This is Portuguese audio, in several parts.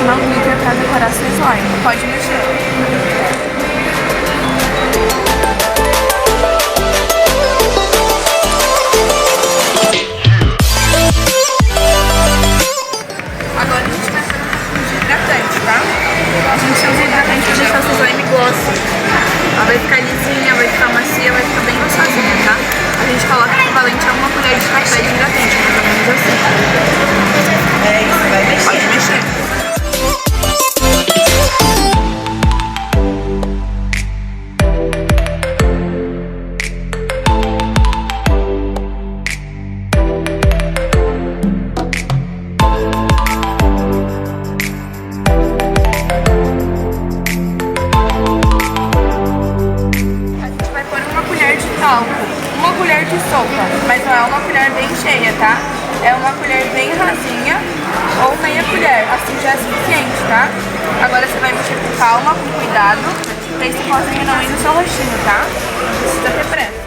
adicionar um glitter pra decorar seu slime. Pode mexer. Agora a gente vai fazer um pouquinho de hidratante, tá? A gente usa hidratante pra deixar seu slime glossy. Ela vai ficar lisinha, vai ficar macia, vai ficar bem gostosinha, tá? A gente coloca o equivalente a 1 colher de café de hidratante, mais ou menos assim. É isso, vai mexer. Pode mexer. Uma colher de sopa, mas não é uma colher bem cheia, tá? É uma colher bem rasinha ou meia colher, assim já é suficiente, tá? Agora você vai mexer com calma, com cuidado, pra esse pozinho não ir no seu rostinho, tá? Não precisa ter pressa.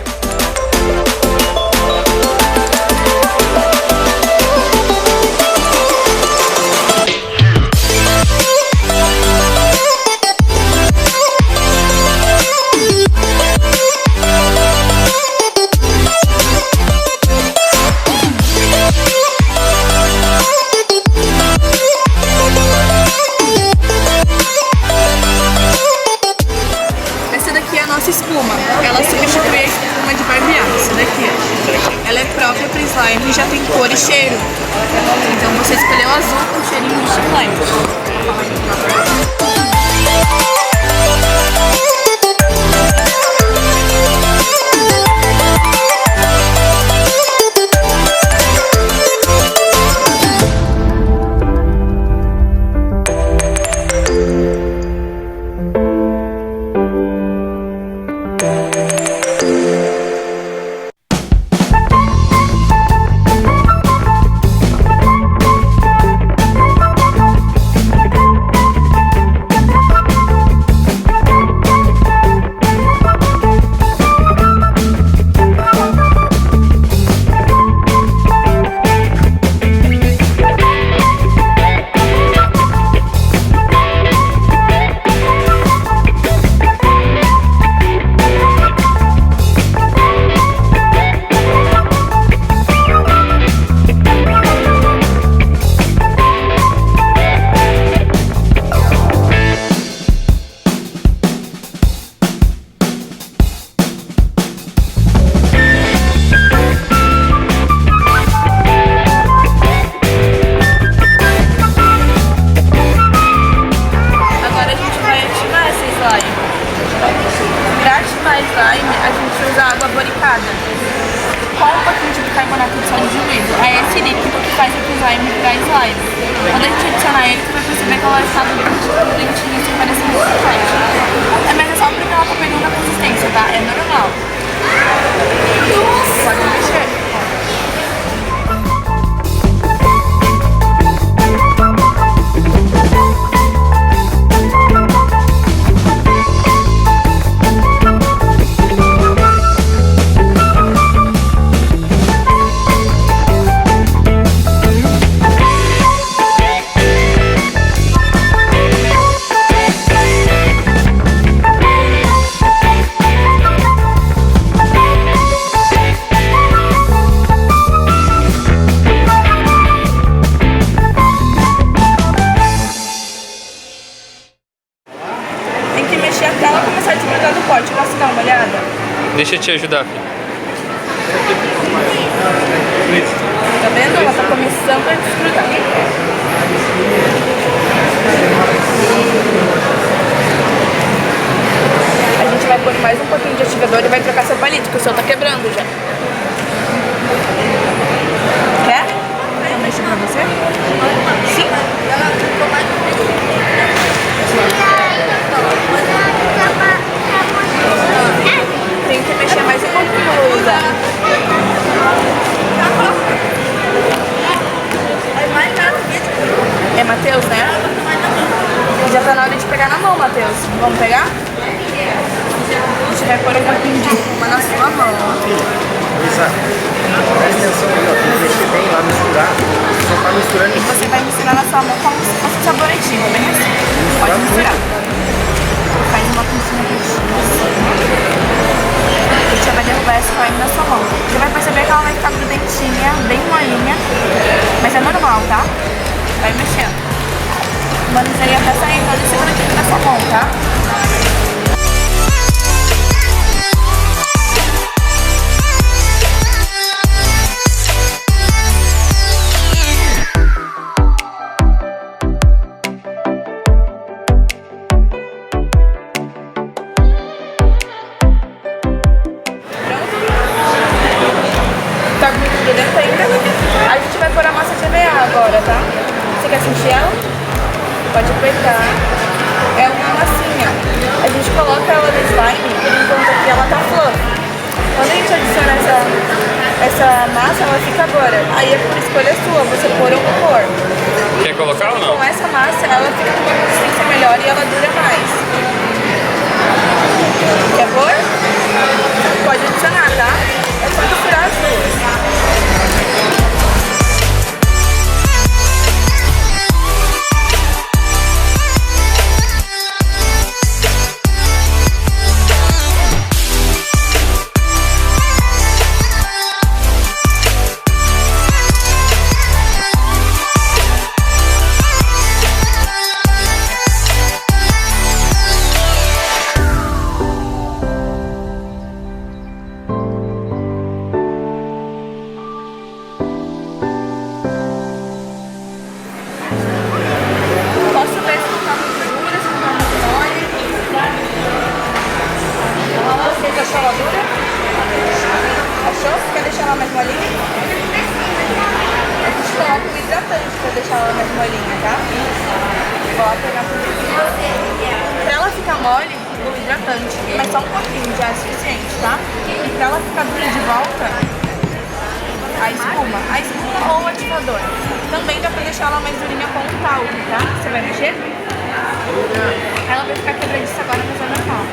Espuma, ela substitui a espuma de barbear, essa daqui, ó. Ela é própria para slime e já tem cor e cheiro. Então você escolheu azul com cheirinho de slime. Com um pouquinho de bicarbonato de sódio diluído. É esse líquido que faz o slime virar slime. Quando a gente adicionar ele, você vai perceber que ela está dentinha, assim, parecendo muito forte. Mas é só porque ela está perdendo a consistência, tá? É normal. Pode mexer. Até ela começar a desgrudar do pote. Posso dar uma olhada? Deixa eu te ajudar, filho. Tá vendo? Ela tá começando a desgrudar. A gente vai pôr mais um pouquinho de ativador e vai trocar seu palito, que o seu tá quebrando já. Quer? Eu mexo pra você? Sim. Tem que mexer mais um pouquinho, Luísa. É Matheus, né? Já tá na hora de pegar na mão, Matheus. Vamos pegar? A gente vai pôr um pouquinho de espuma na sua mão. Exato. Presta atenção aí, ó. Tem que mexer bem lá, misturar. Só tá misturando E você vai misturar na sua mão como se fosse um saboretinho, bem assim. Pode misturar. Faz uma pincinha retinha assim. E você vai derrubar essa slime na sua mão. Você vai perceber que ela vai ficar grudentinha, bem molinha. Mas é normal, tá? Vai mexendo. Manuseia até sair todo esse produtinho da sua mão, tá? Tá com tudo dentro ainda. A gente vai pôr a massa de EVA agora, tá? Você quer sentir ela? Pode apertar. É uma massinha. A gente coloca ela no slime, por enquanto aqui ela tá fluff. Quando a gente adiciona essa massa, ela fica agora. Aí é por escolha sua, você pôr ou não pôr. Quer colocar ou não? Com essa massa, ela fica com uma consistência melhor e ela dura mais. Quer pôr? Pode adicionar, tá? É só misturar as duas. Achou? Quer deixar ela mais molinha? A gente coloca um hidratante pra deixar ela mais molinha, tá? Vou pegar tudo. Pra ela ficar mole, o hidratante, mas só um pouquinho já é suficiente, tá? E pra ela ficar dura de volta, a espuma ou o ativador. Também dá pra deixar ela mais durinha com o talco, tá? Você vai mexer? Ela vai ficar quebradiça agora, mas é normal.